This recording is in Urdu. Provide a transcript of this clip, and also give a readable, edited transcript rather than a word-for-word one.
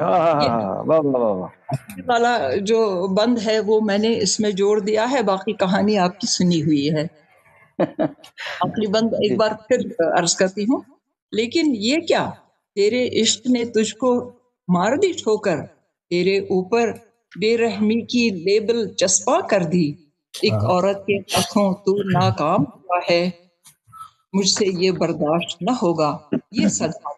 ہاں ہاں یہ ہاں ہاں، واہ واہ واہ واہ۔ آخری والا جو بند ہے وہ میں نے اس میں جوڑ دیا ہے، باقی کہانی آپ کی سنی ہوئی ہے۔ آخری بند ایک جی بار پھر عرض کرتی ہوں، لیکن یہ کیا تیرے عشق نے تجھ کو مار دی ٹھوکر، تیرے اوپر بے رحمی کی لیبل چسپاں کر دی، ایک عورت کے ہاتھوں تو ناکام ہوا ہے، مجھ سے یہ برداشت نہ ہوگا، یہ صدمہ